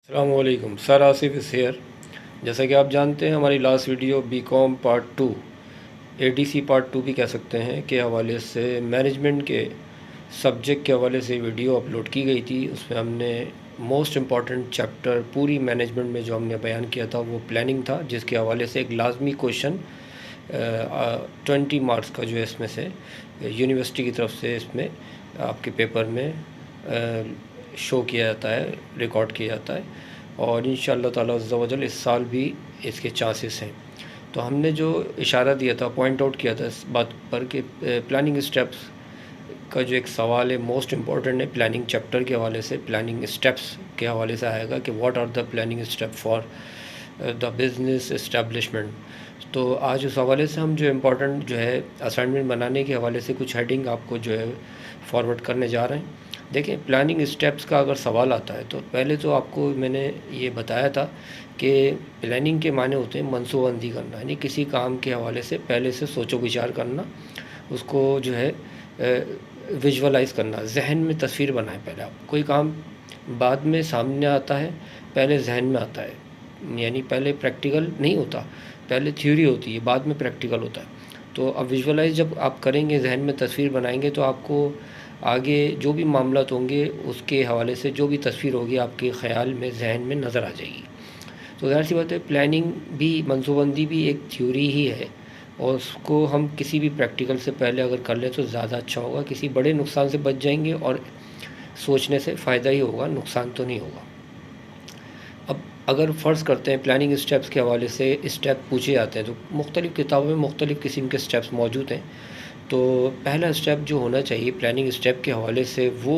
السلام علیکم، سر آصف اس ہیئر۔ جیسا کہ آپ جانتے ہیں ہماری last video B com part 2 A D C part 2 بھی کہہ سکتے ہیں کے حوالے سے مینجمنٹ کے سبجیکٹ کے حوالے سے ویڈیو اپلوڈ کی گئی تھی۔ اس میں ہم نے موسٹ امپورٹنٹ چیپٹر پوری مینجمنٹ میں جو ہم نے بیان کیا تھا وہ پلاننگ تھا، جس کے حوالے سے ایک لازمی کویشچن 20 مارکس کا جو ہے اس میں سے یونیورسٹی کی طرف سے اس میں آپ کے پیپر میں شو کیا جاتا ہے، ریکارڈ کیا جاتا ہے، اور انشاءاللہ تعالیٰ عز و جل اس سال بھی اس کے چانسز ہیں۔ تو ہم نے جو اشارہ دیا تھا، پوائنٹ آؤٹ کیا تھا اس بات پر کہ پلاننگ اسٹیپس کا جو ایک سوال ہے موسٹ امپورٹنٹ ہے پلاننگ چیپٹر کے حوالے سے، پلاننگ اسٹیپس کے حوالے سے آئے گا کہ what are the planning step for the business establishment. تو آج اس حوالے سے ہم جو امپورٹنٹ جو ہے اسائنمنٹ بنانے کے حوالے سے کچھ ہیڈنگ آپ کو جو ہے فارورڈ کرنے جا رہے ہیں۔ دیکھیں، پلاننگ اسٹیپس کا اگر سوال آتا ہے تو پہلے تو آپ کو میں نے یہ بتایا تھا کہ پلاننگ کے معنی ہوتے ہیں منصوبہ بندی کرنا، یعنی کسی کام کے حوالے سے پہلے سے سوچ و بچار کرنا، اس کو جو ہے ویژولائز کرنا، ذہن میں تصویر بنائیں۔ پہلے آپ کوئی کام بعد میں سامنے آتا ہے، پہلے ذہن میں آتا ہے، یعنی پہلے پریکٹیکل نہیں ہوتا، پہلے تھیوری ہوتی ہے، بعد میں پریکٹیکل ہوتا ہے۔ تو اب ویژولائز جب آپ کریں گے، ذہن میں تصویر بنائیں گے، تو آپ کو آگے جو بھی معاملات ہوں گے اس کے حوالے سے جو بھی تصویر ہوگی آپ کے خیال میں، ذہن میں نظر آ جائے گی۔ تو ظاہر سی بات ہے، پلاننگ بھی، منصوبہ بندی بھی ایک تھیوری ہی ہے، اور اس کو ہم کسی بھی پریکٹیکل سے پہلے اگر کر لیں تو زیادہ اچھا ہوگا، کسی بڑے نقصان سے بچ جائیں گے، اور سوچنے سے فائدہ ہی ہوگا، نقصان تو نہیں ہوگا۔ اب اگر فرض کرتے ہیں پلاننگ اسٹیپس کے حوالے سے اسٹیپ پوچھے جاتے ہیں، تو مختلف کتابوں میں مختلف قسم کے اسٹیپس موجود ہیں۔ تو پہلا اسٹیپ جو ہونا چاہیے پلاننگ اسٹیپ کے حوالے سے، وہ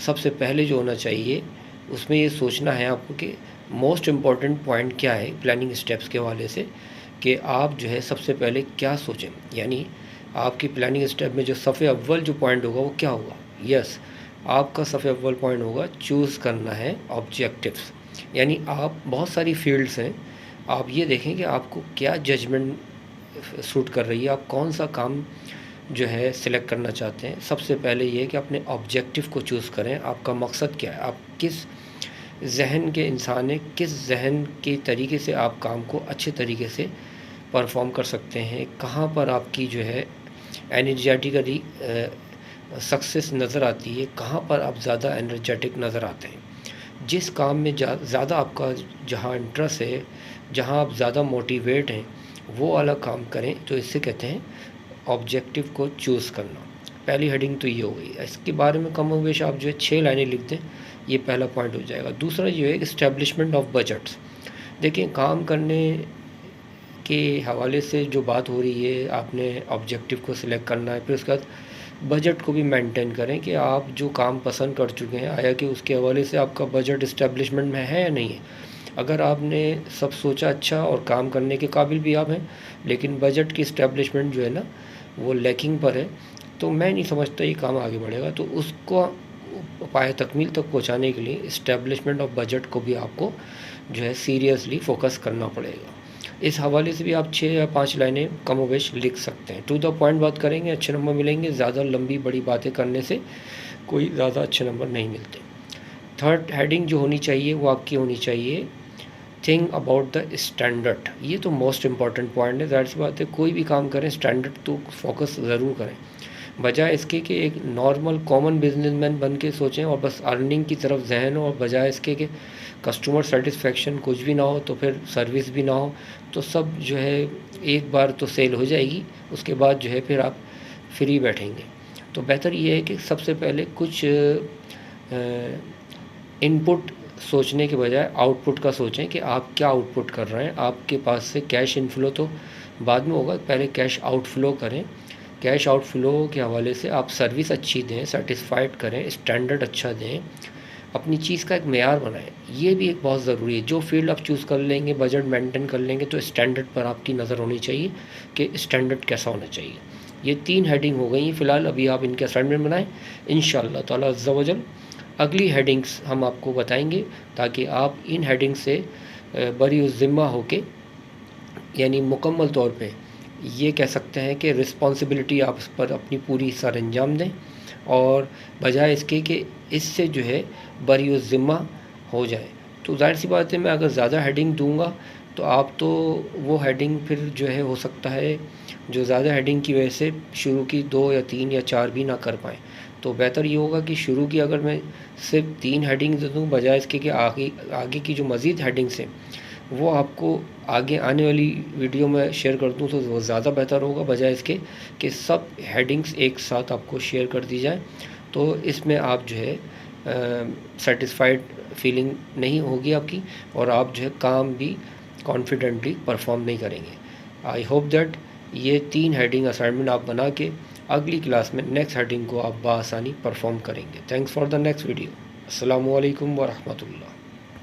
سب سے پہلے جو ہونا چاہیے اس میں یہ سوچنا ہے آپ کو کہ موسٹ امپورٹنٹ پوائنٹ کیا ہے پلاننگ اسٹیپس کے حوالے سے، کہ آپ جو ہے سب سے پہلے کیا سوچیں، یعنی آپ کی پلاننگ اسٹیپ میں جو صفحے اول جو پوائنٹ ہوگا وہ کیا ہوگا۔ یس، آپ کا صفحے اول پوائنٹ ہوگا چوز کرنا ہے آبجیکٹیوس، یعنی آپ بہت ساری فیلڈس ہیں، آپ یہ دیکھیں کہ آپ کو کیا ججمنٹ سوٹ کر رہی ہے، آپ کون سا کام جو ہے سلیکٹ کرنا چاہتے ہیں۔ سب سے پہلے یہ کہ اپنے آبجیکٹیو کو چوز کریں، آپ کا مقصد کیا ہے، آپ کس ذہن کے انسان ہیں، کس ذہن کے طریقے سے آپ کام کو اچھے طریقے سے پرفارم کر سکتے ہیں، کہاں پر آپ کی جو ہے انرجیٹیکلی سکسیس نظر آتی ہے، کہاں پر آپ زیادہ انرجیٹک نظر آتے ہیں۔ جس کام میں زیادہ آپ کا جہاں انٹرسٹ ہے، جہاں آپ زیادہ موٹیویٹ ہیں، وہ والا کام کریں، تو اس سے کہتے ہیں آبجیکٹیو کو چوز کرنا۔ پہلی ہیڈنگ تو یہ ہو گئی۔ اس کے بارے میں کم و بیش آپ جو ہے 6 لائنیں لکھ دیں، یہ پہلا پوائنٹ ہو جائے گا۔ دوسرا یہ ہے اسٹیبلشمنٹ آف بجٹس۔ دیکھیں، کام کرنے کے حوالے سے جو بات ہو رہی ہے، آپ نے آبجیکٹیو کو سلیکٹ کرنا ہے، پھر اس کے بعد بجٹ کو بھی مینٹین کریں کہ آپ جو کام پسند کر چکے ہیں، آیا کہ اس کے حوالے سے آپ کا بجٹ اسٹیبلشمنٹ میں ہے یا نہیں ہے۔ اگر آپ نے سب سوچا اچھا اور کام کرنے کے قابل بھی آپ ہیں، لیکن بجٹ کی اسٹیبلشمنٹ جو ہے نا وہ لیکنگ پر ہے، تو میں نہیں سمجھتا یہ کام آگے بڑھے گا۔ تو اس کو پائے تکمیل تک پہنچانے کے لیے اسٹیبلشمنٹ آف بجٹ کو بھی آپ کو جو ہے سیریسلی فوکس کرنا پڑے گا۔ اس حوالے سے بھی آپ 6 یا 5 لائنیں کم و بیش لکھ سکتے ہیں۔ ٹو دا پوائنٹ بات کریں گے، اچھے نمبر ملیں گے۔ زیادہ لمبی بڑی باتیں کرنے سے کوئی زیادہ اچھے نمبر نہیں ملتے۔ تھرڈ ہیڈنگ جو ہونی چاہیے وہ آپ کی ہونی چاہیے تھنک اباؤٹ دا اسٹینڈرڈ۔ یہ تو موسٹ امپورٹنٹ پوائنٹ ہے، ظاہر سی بات ہے، کوئی بھی کام کریں اسٹینڈرڈ تو فوکس ضرور کریں، بجائے اس کے کہ ایک نارمل کامن بزنس مین بن کے سوچیں اور بس ارننگ کی طرف ذہن ہو، اور بجائے اس کے کہ کسٹمر سیٹسفیکشن کچھ بھی نہ ہو، تو پھر سروس بھی نہ ہو، تو سب جو ہے ایک بار تو سیل ہو جائے گی، اس کے بعد جو ہے پھر آپ فری بیٹھیں گے۔ تو بہتر یہ ہے کہ سب سے پہلے کچھ ان پٹ سوچنے کے بجائے آؤٹ پٹ کا سوچیں کہ آپ کیا آؤٹ پٹ کر رہے ہیں۔ آپ کے پاس سے کیش انفلو تو بعد میں ہوگا، پہلے کیش آؤٹ فلو کریں۔ کیش آؤٹ فلو کے حوالے سے آپ سروس اچھی دیں، سیٹسفائڈ کریں، اسٹینڈرڈ اچھا دیں، اپنی چیز کا ایک معیار بنائیں۔ یہ بھی ایک بہت ضروری ہے۔ جو فیلڈ آپ چوز کر لیں گے، بجٹ مینٹین کر لیں گے، تو اسٹینڈرڈ پر آپ کی نظر ہونی چاہیے کہ اسٹینڈرڈ کیسا ہونا چاہیے۔ یہ 3 ہیڈنگ ہو گئی ہیں فی الحال، ابھی آپ ان کے اسائنمنٹ بنائیں، انشاءاللہ تعالیٰ عز و جل اگلی ہیڈنگس ہم آپ کو بتائیں گے، تاکہ آپ ان ہیڈنگ سے بری الذمہ ہو کے، یعنی مکمل طور پہ یہ کہہ سکتے ہیں کہ رسپانسبلٹی آپ اس پر اپنی پوری سر انجام دیں، اور بجائے اس کے کہ اس سے جو ہے بری الذمہ ہو جائے۔ تو ظاہر سی بات ہے میں اگر زیادہ ہیڈنگ دوں گا تو آپ تو وہ ہیڈنگ پھر جو ہے ہو سکتا ہے جو زیادہ ہیڈنگ کی وجہ سے شروع کی 2 یا 3 یا 4 بھی نہ کر پائیں. تو بہتر یہ ہوگا کہ شروع کی اگر میں صرف 3 ہیڈنگ دے دوں بجائے اس کے کہ آگے کی جو مزید ہیڈنگس ہیں وہ آپ کو آگے آنے والی ویڈیو میں شیئر کر دوں تو وہ زیادہ بہتر ہوگا بجائے اس کے کہ سب ہیڈنگس ایک ساتھ آپ کو شیئر کر دی جائیں. تو اس میں آپ جو ہے سیٹسفائیڈ فیلنگ نہیں ہوگی آپ کی اور آپ جو ہے کام بھی کانفیڈنٹلی پرفارم نہیں کریں گے. آئی ہوپ دیٹ یہ 3 ہیڈنگ اسائنمنٹ آپ بنا کے اگلی کلاس میں نیکسٹ ہیڈنگ کو آپ بآسانی پرفارم کریں گے. Thanks for the next video. السلام علیکم ورحمۃ اللہ.